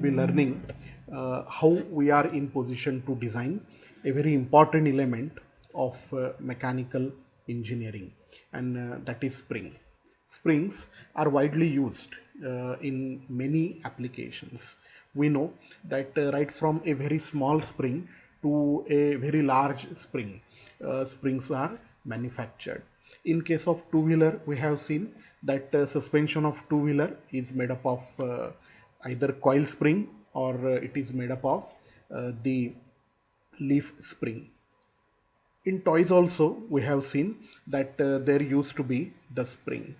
will be learning how we are in position to design a very important element of mechanical engineering, and that is spring. Springs are widely used in many applications. We know that right from a very small spring to a very large spring, springs are manufactured. In case of two-wheeler, we have seen that suspension of two-wheeler is made up of either coil spring, or it is made up of the leaf spring. In toys also, we have seen that there used to be the spring.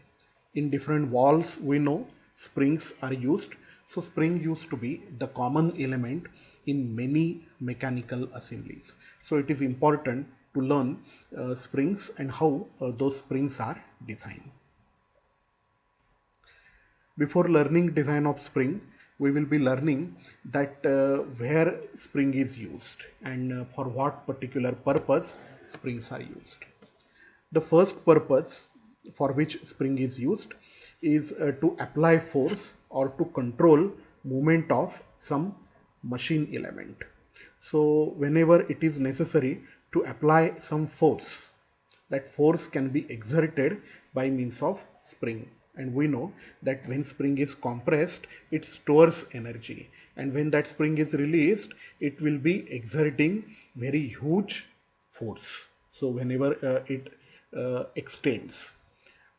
In different walls, we know springs are used. So spring used to be the common element in many mechanical assemblies. So it is important to learn springs and how those springs are designed. Before learning design of spring, we will be learning that where spring is used and for what particular purpose springs are used. The first purpose for which spring is used is to apply force or to control movement of some machine element. So whenever it is necessary to apply some force, that force can be exerted by means of spring. And we know that when spring is compressed, it stores energy, and when that spring is released, it will be exerting very huge force. So whenever it extends,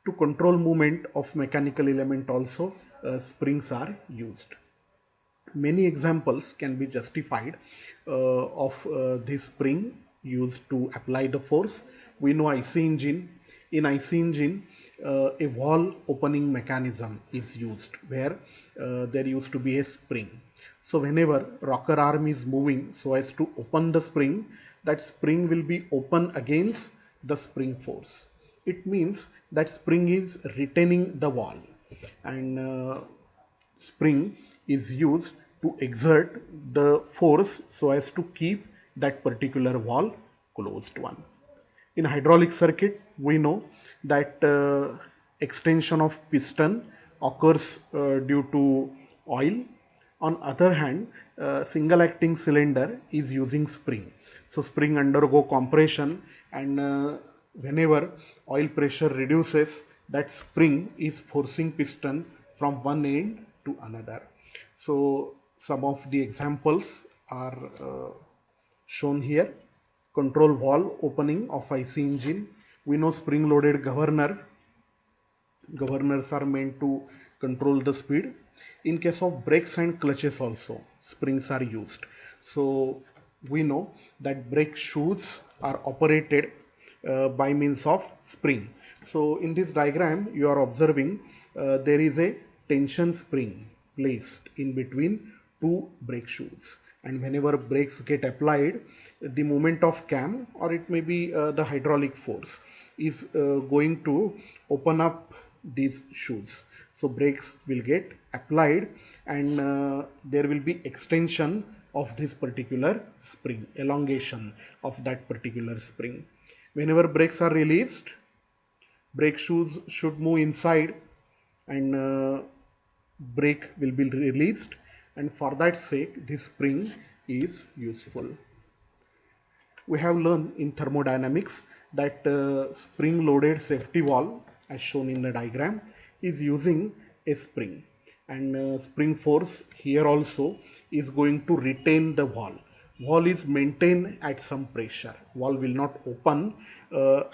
to control movement of mechanical element also, springs are used. Many examples can be justified of this spring used to apply the force. We know IC engine. In IC engine, a valve opening mechanism is used where there used to be a spring. So whenever rocker arm is moving so as to open the spring, that spring will be open against the spring force. It means that spring is retaining the valve, and spring is used to exert the force so as to keep that particular valve closed one. In hydraulic circuit, we know that extension of piston occurs due to oil. On other hand, single acting cylinder is using spring. So spring undergo compression, and whenever oil pressure reduces, that spring is forcing piston from one end to another. So some of the examples are shown here. Control valve opening of IC engine. We know spring loaded governors are meant to control the speed. In case of brakes and clutches also, springs are used. So we know that brake shoes are operated by means of spring. So in this diagram you are observing there is a tension spring placed in between two brake shoes, and whenever brakes get applied, the moment of cam, or it may be the hydraulic force, is going to open up these shoes. So brakes will get applied, and there will be extension of this particular spring, elongation of that particular spring. Whenever brakes are released, brake shoes should move inside, and brake will be released, and for that sake this spring is useful. We have learned in thermodynamics that spring loaded safety valve, as shown in the diagram, is using a spring, and spring force here also is going to retain the valve. Valve is maintained at some pressure. Valve will not open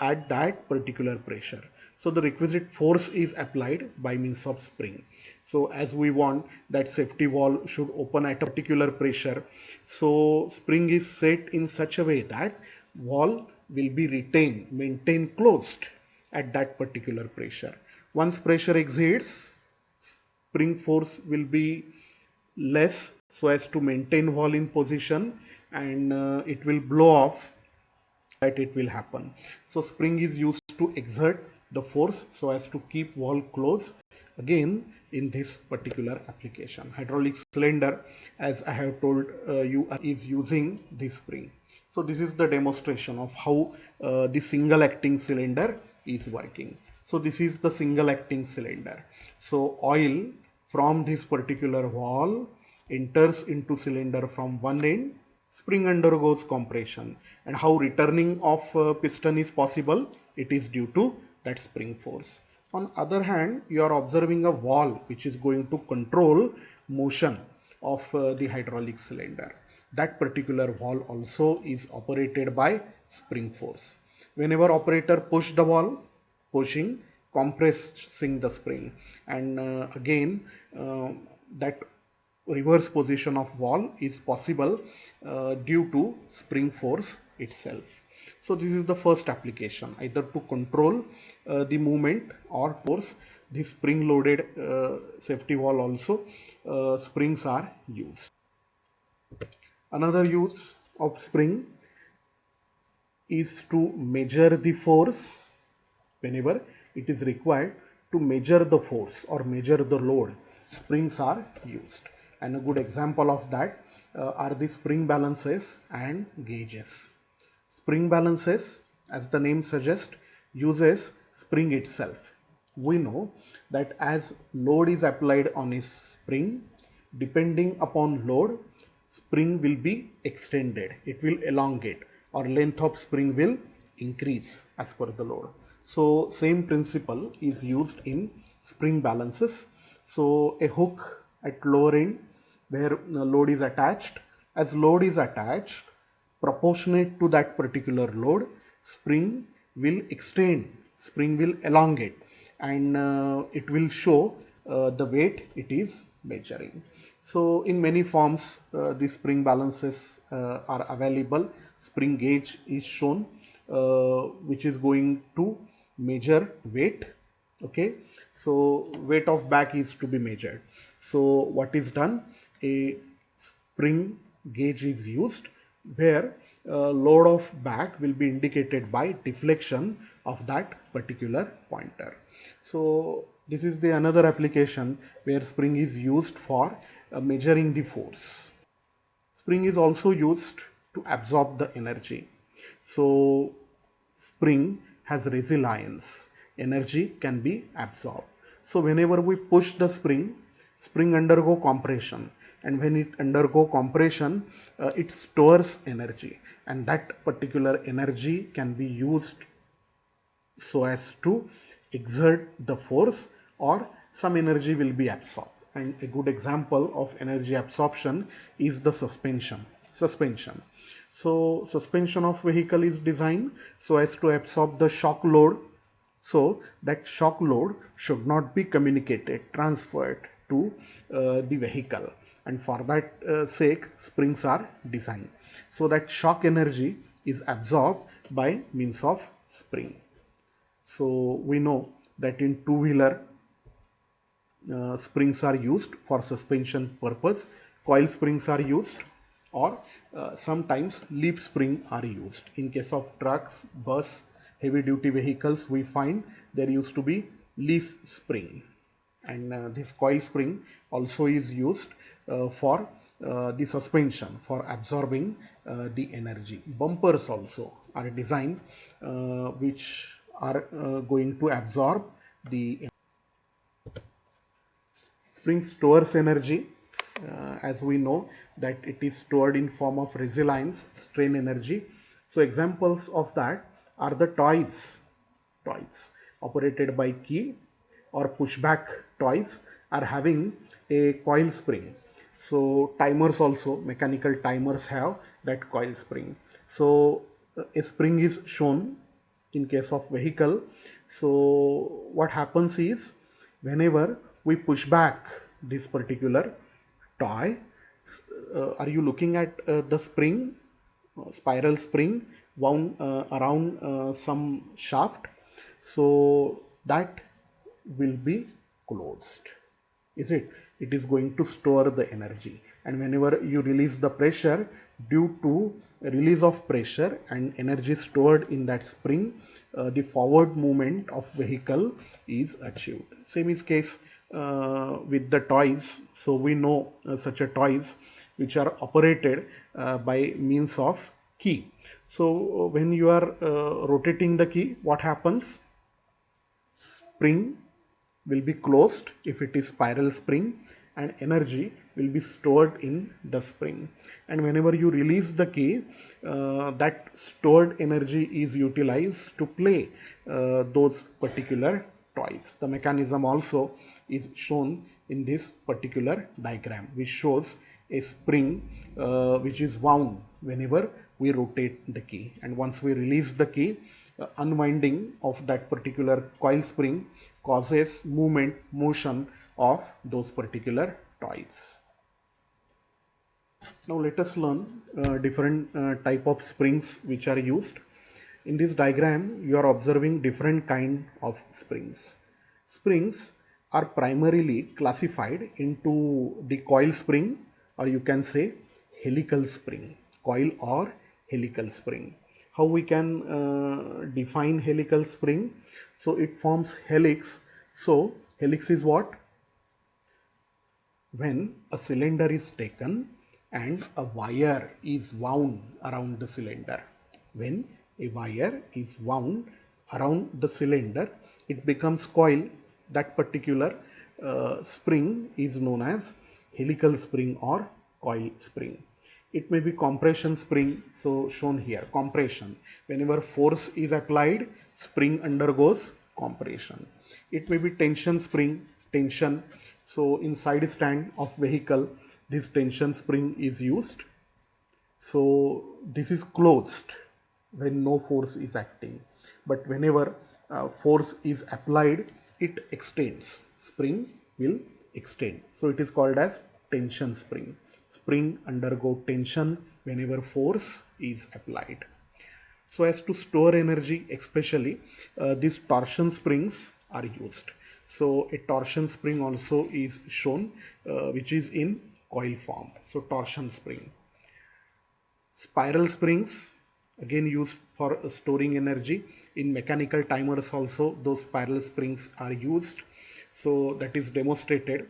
at that particular pressure. So the requisite force is applied by means of spring. So as we want that safety valve should open at a particular pressure, so spring is set in such a way that valve will be retained, maintained closed at that particular pressure. Once pressure exceeds, spring force will be less so as to maintain valve in position, and it will blow off. That it will happen. So spring is used to exert the force so as to keep valve closed. Again, in this particular application, hydraulic cylinder, as I have told you, is using this spring. So this is the demonstration of how the single acting cylinder is working. So this is the single acting cylinder. So oil from this particular valve enters into cylinder from one end, spring undergoes compression. And how returning of piston is possible? It is due to that spring force. On other hand, you are observing a valve which is going to control motion of the hydraulic cylinder. That particular valve also is operated by spring force. Whenever operator push the valve, pushing, compressing the spring, and again that reverse position of valve is possible due to spring force itself. So this is the first application, either to control the movement or force. The spring loaded safety valve also springs are used. Another use of spring is to measure the force. Whenever it is required to measure the force or measure the load, springs are used. And a good example of that are the spring balances and gauges. Spring balances, as the name suggests, uses spring itself. We know that as load is applied on a spring, depending upon load, spring will be extended, it will elongate, or length of spring will increase as per the load. So same principle is used in spring balances. So a hook at lower end where load is attached, as load is attached proportionate to that particular load, spring will extend, spring will elongate, and it will show the weight it is measuring. So in many forms the spring balances are available. Spring gauge is shown which is going to measure weight. Okay, so weight of back is to be measured. So what is done? A spring gauge is used where load of back will be indicated by deflection of that particular pointer. So this is the another application where spring is used for measuring the force. Spring is also used to absorb the energy. So spring has resilience, energy can be absorbed. So whenever we push the spring, spring undergo compression, and when it undergo compression, it stores energy, and that particular energy can be used so as to exert the force, or some energy will be absorbed. And a good example of energy absorption is the suspension. So suspension of vehicle is designed so as to absorb the shock load. So that shock load should not be communicated, transferred to the vehicle, and for that sake springs are designed so that shock energy is absorbed by means of spring. So we know that in two-wheeler springs are used for suspension purpose, coil springs are used, or sometimes leaf spring are used. In case of trucks, bus, heavy duty vehicles, we find there used to be leaf spring, and this coil spring also is used for the suspension, for absorbing the energy. Bumpers also are designed which are going to absorb the energy. Spring stores energy, as we know that it is stored in form of resilience, strain energy. So examples of that are the toys operated by key or pushback toys are having a coil spring. So timers also, mechanical timers have that coil spring. So a spring is shown in case of vehicle. So what happens is, whenever we push back this particular toy, are you looking at the spring, spiral spring wound around some shaft? So that will be closed. Is it? It is going to store the energy, and whenever you release the pressure, due to release of pressure and energy stored in that spring, the forward movement of vehicle is achieved. Same is case with the toys. So we know such a toys which are operated by means of key. So when you are rotating the key, what happens? Spring will be closed if it is spiral spring, and energy will be stored in the spring, and whenever you release the key, that stored energy is utilized to play those particular toys. The mechanism also is shown in this particular diagram, which shows a spring which is wound whenever we rotate the key, and once we release the key, unwinding of that particular coil spring causes motion of those particular toys. Now let us learn different type of springs which are used. In this diagram you are observing different kind of springs. Springs are primarily classified into the coil spring, or you can say helical spring, coil or helical spring. How we can define helical spring? So it forms helix. So helix is what? When a cylinder is taken and a wire is wound around the cylinder. When a wire is wound around the cylinder, it becomes coil. That particular spring is known as helical spring or coil spring. It may be compression spring, so shown here, compression. Whenever force is applied, spring undergoes compression. It may be tension spring, tension. So in side stand of vehicle, this tension spring is used. So this is closed when no force is acting, but whenever force is applied, it extends. Spring will extend. So it is called as tension spring. Spring undergo tension whenever force is applied. So as to store energy, especially these torsion springs are used. So a torsion spring also is shown, which is in coil form. So torsion spring. Spiral springs again used for storing energy. In mechanical timers also those spiral springs are used. So that is demonstrated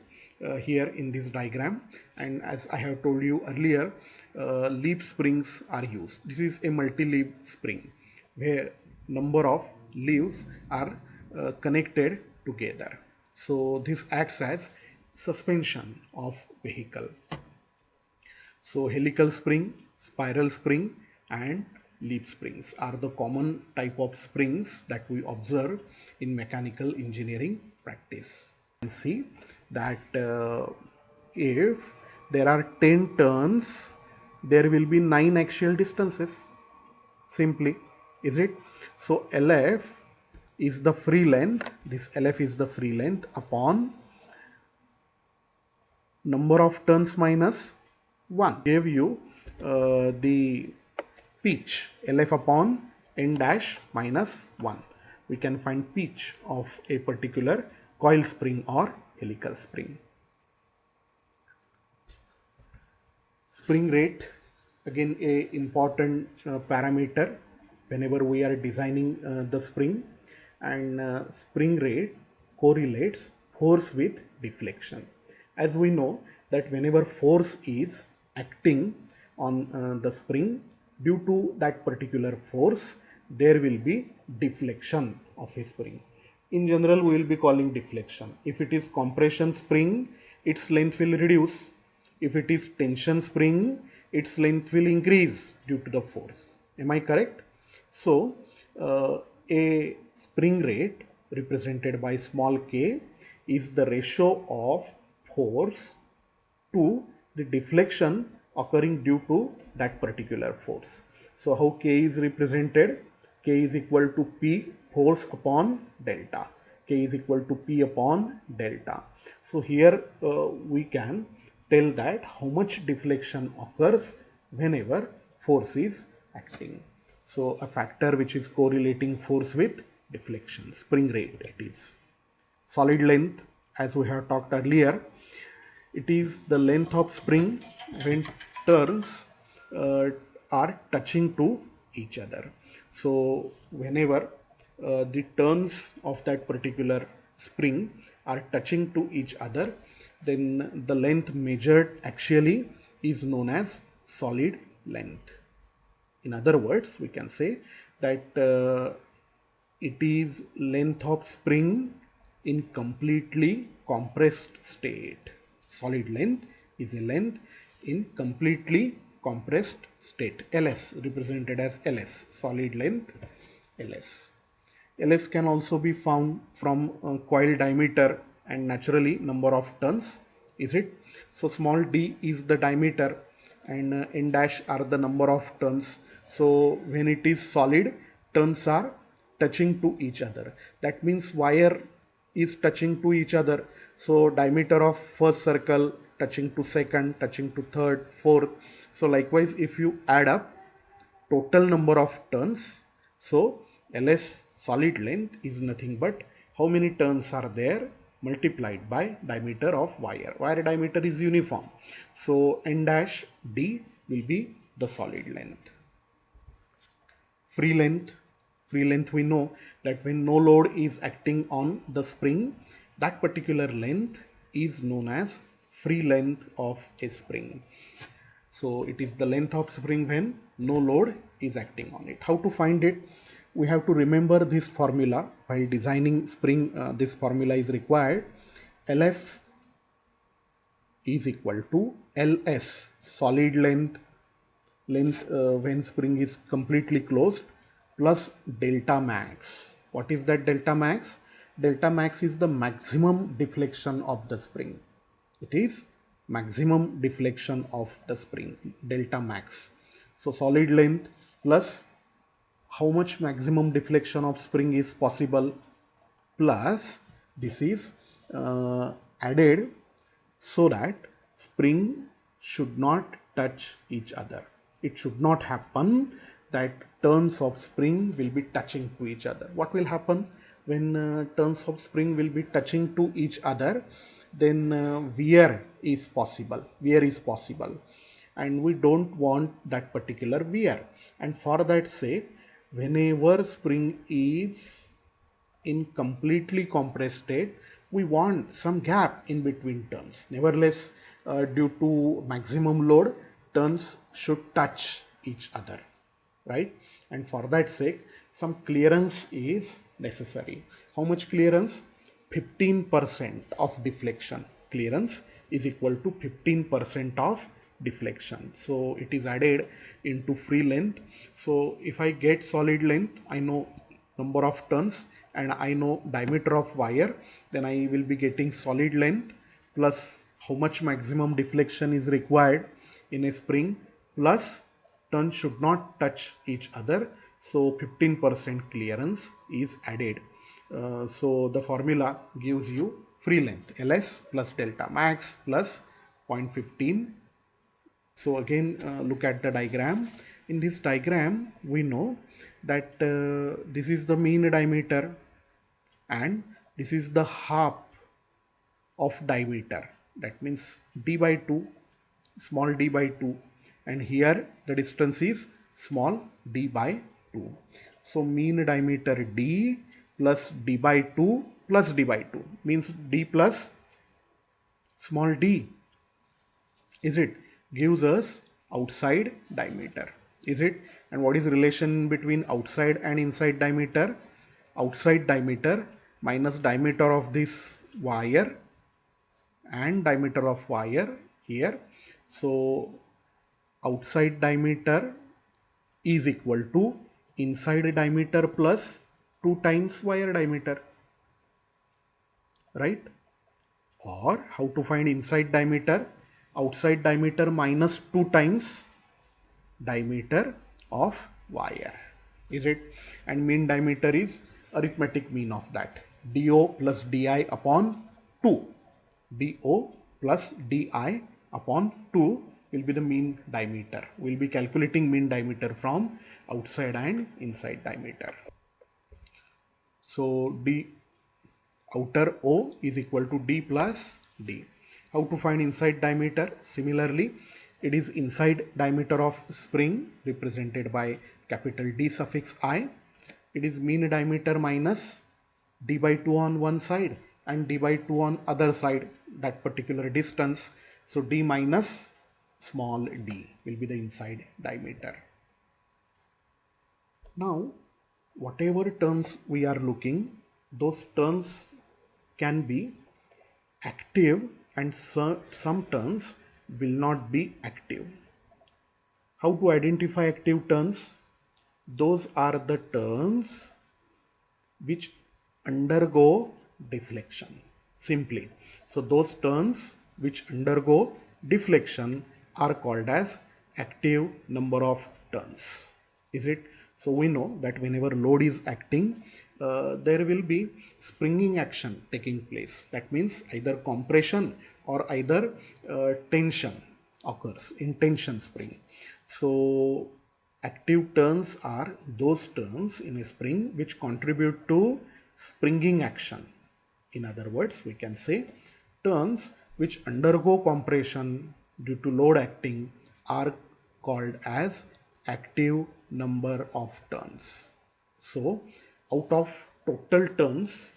here in this diagram, and as I have told you earlier, leaf springs are used. This is a multi-leaf spring where number of leaves are connected together. So this acts as suspension of vehicle. So helical spring, spiral spring and leaf springs are the common type of springs that we observe in mechanical engineering practice. You can see that if there are 10 turns, there will be 9 axial distances simply, is it? So LF is the free length, this LF is the free length upon number of turns minus 1. Gave you the pitch LF upon n dash minus 1. We can find pitch of a particular coil spring or helical spring. Spring rate, again a important parameter whenever we are designing the spring, and spring rate correlates force with deflection. As we know that whenever force is acting on the spring, due to that particular force there will be deflection of a spring. In general we will be calling deflection. If it is compression spring, its length will reduce. If it is tension spring, its length will increase due to the force. Am I correct? So a spring rate represented by small k is the ratio of force to the deflection occurring due to that particular force. So how k is represented? K is equal to P force upon delta. K is equal to P upon delta. So here we can tell that how much deflection occurs whenever force is acting. So a factor which is correlating force with deflection, spring rate it is. Solid length, as we have talked earlier, it is the length of spring when turns are touching to each other. So whenever the turns of that particular spring are touching to each other, then the length measured axially is known as solid length. In other words, we can say that it is length of spring in completely compressed state. Solid length is a length in completely compressed state. Ls represented as Ls, solid length Ls. Ls can also be found from coil diameter and naturally number of turns, is it? So small d is the diameter and n dash are the number of turns. So when it is solid, turns are touching to each other. That means wire is touching to each other. So diameter of first circle touching to second, touching to third, fourth. So likewise, if you add up total number of turns, so Ls solid length is nothing but how many turns are there multiplied by diameter of wire. Wire diameter is uniform. So n dash d will be the solid length. Free length. Free length, we know that when no load is acting on the spring, that particular length is known as free length of a spring. So it is the length of spring when no load is acting on it. How to find it? We have to remember this formula while designing spring. This formula is required. Lf is equal to Ls, solid length when spring is completely closed, plus delta max. What is that delta max? Delta max is the maximum deflection of the spring. It is maximum deflection of the spring, delta max. So solid length plus how much maximum deflection of spring is possible, plus this is added so that spring should not touch each other. It should not happen that turns of spring will be touching to each other. What will happen when turns of spring will be touching to each other? Then wear is possible. Wear is possible, and we don't want that particular wear. And for that sake, whenever spring is in completely compressed state, we want some gap in between turns. Nevertheless, due to maximum load, turns should touch each other, right? And for that sake, some clearance is necessary. How much clearance? 15% of deflection. Clearance is equal to 15% of deflection. So it is added into free length. So if I get solid length, I know number of turns and I know diameter of wire, then I will be getting solid length plus how much maximum deflection is required in a spring, plus turns should not touch each other. So 15% clearance is added. So the formula gives you free length Ls plus delta max plus 0.15. So again, look at the diagram. In this diagram, we know that this is the mean diameter and this is the half of diameter. That means d by 2, small d by 2, and here the distance is small d by 2. So mean diameter d plus d by 2 plus d by 2 means d plus small d, is it, gives us outside diameter, is it? And what is relation between outside and inside diameter? Outside diameter minus diameter of this wire and diameter of wire here. So outside diameter is equal to inside diameter plus 2 times wire diameter, right? Or how to find inside diameter? Outside diameter minus 2 times diameter of wire, is it? And mean diameter is arithmetic mean of that, do plus di upon 2. Do plus di upon 2 will be the mean diameter. We will be calculating mean diameter from outside and inside diameter. So d outer O is equal to d plus d. How to find inside diameter? Similarly, it is inside diameter of spring represented by capital D suffix I. It is mean diameter minus d by 2 on one side and d by 2 on other side, that particular distance. So d minus small d will be the inside diameter. Now whatever turns we are looking, those turns can be active and some turns will not be active. How to identify active turns? Those are the turns which undergo deflection. Simply. So those turns which undergo deflection are called as active number of turns. Is it? So we know that whenever load is acting, there will be springing action taking place. That means either compression or either tension occurs in tension spring. So active turns are those turns in a spring which contribute to springing action. In other words, we can say turns which undergo compression due to load acting are called as active number of turns. So, out of total turns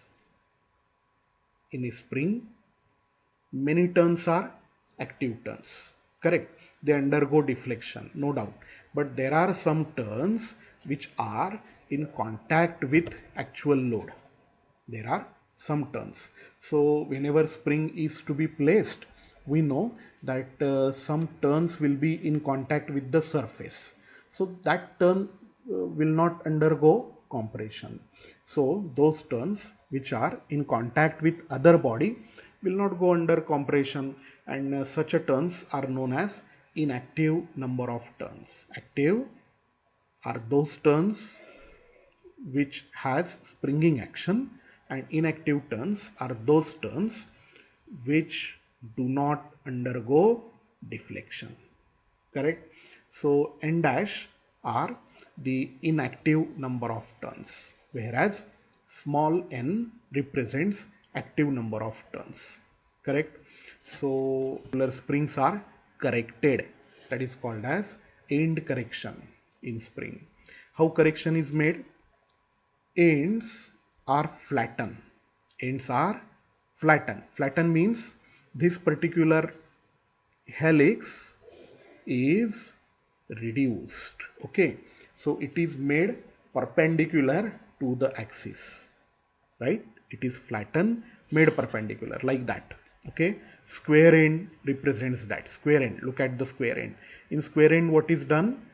in a spring, many turns are active turns. Correct? They undergo deflection, no doubt. But there are some turns which are in contact with actual load. There are some turns. So whenever spring is to be placed, we know that some turns will be in contact with the surface. So that turn will not undergo compression. So those turns which are in contact with other body will not go under compression, and such a turns are known as inactive number of turns. Active are those turns which has springing action, and inactive turns are those turns which do not undergo deflection. Correct? So n dash are the inactive number of turns, whereas small n represents active number of turns. Correct? So springs are corrected, that is called as end correction in spring. How correction is made? Ends are flattened. Ends are flattened. Flatten means this particular helix is reduced. Okay, so it is made perpendicular to the axis, right? It is flattened, made perpendicular, like that. Okay, square end represents that. Square end, look at the square end. In square end, what is done?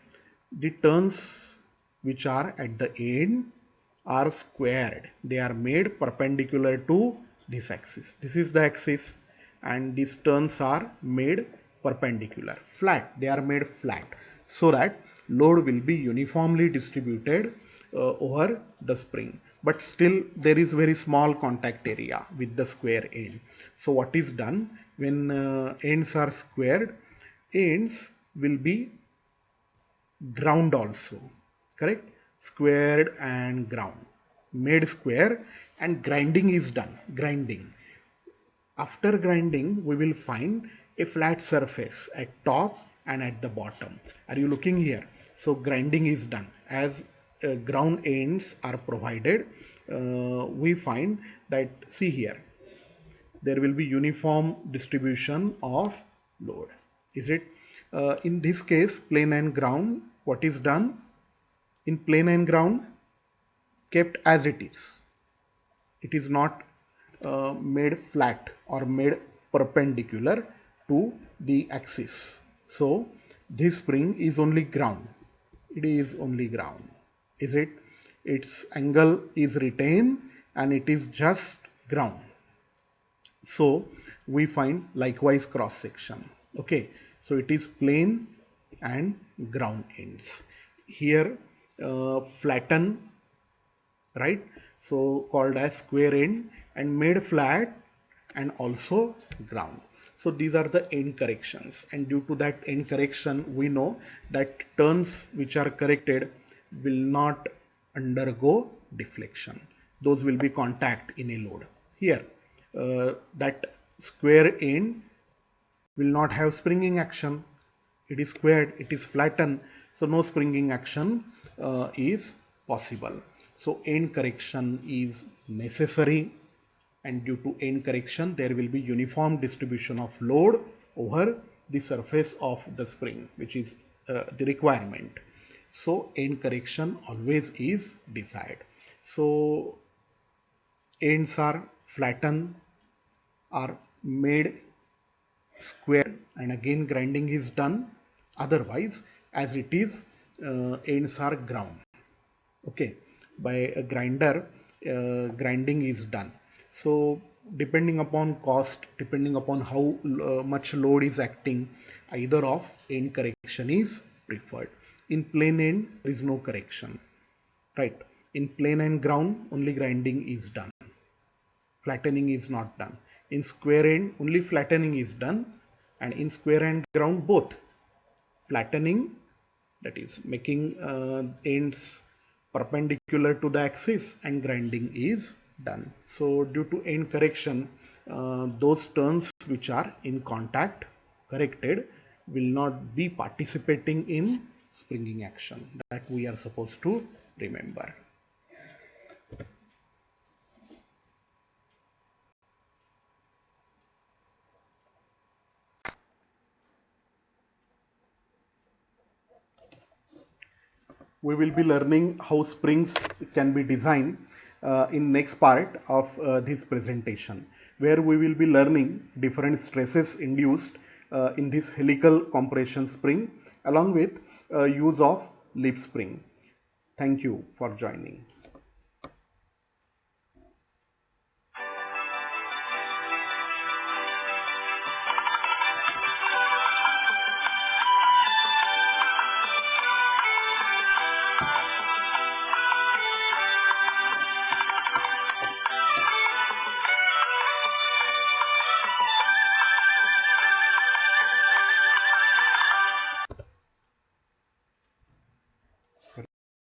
The turns which are at the end are squared. They are made perpendicular to this axis. This is the axis, and these turns are made perpendicular, flat. They are made flat so that load will be uniformly distributed over the spring. But still there is very small contact area with the square end. So what is done when ends are squared? Ends will be ground also. Correct? Squared and ground, made square, and grinding is done. Grinding. After grinding, we will find a flat surface at top and at the bottom. Are you looking here? So grinding is done. As ground ends are provided, we find that, see here, there will be uniform distribution of load. Is it? In this case, plane and ground, what is done? In plane and ground, kept as it is. It is not made flat or made perpendicular to the axis. So this spring is only ground. It is only ground. Is it? Its angle is retained and it is just ground. So we find likewise cross section. Okay, so it is plane and ground ends. Here flatten, right? So called as square end, and made flat and also ground. So these are the end corrections, and due to that end correction, we know that turns which are corrected will not undergo deflection. Those will be contact in a load. Here that square end will not have springing action. It is squared, it is flattened, so no springing action is possible. So end correction is necessary, and due to end correction there will be uniform distribution of load over the surface of the spring, which is the requirement. So end correction always is desired. So ends are flattened, are made square, and again grinding is done. Otherwise, as it is, ends are ground. Okay, by a grinder, grinding is done. So depending upon cost, depending upon how much load is acting, either of end correction is preferred. In plain end, there is no correction, right? In plain and ground, only grinding is done, flattening is not done. In square end, only flattening is done, and in square and ground, both flattening, that is making ends perpendicular to the axis, and grinding is done. So due to end correction, those turns which are in contact corrected will not be participating in springing action. That we are supposed to remember. We will be learning how springs can be designed in next part of this presentation, where we will be learning different stresses induced in this helical compression spring along with use of lip spring. Thank you for joining.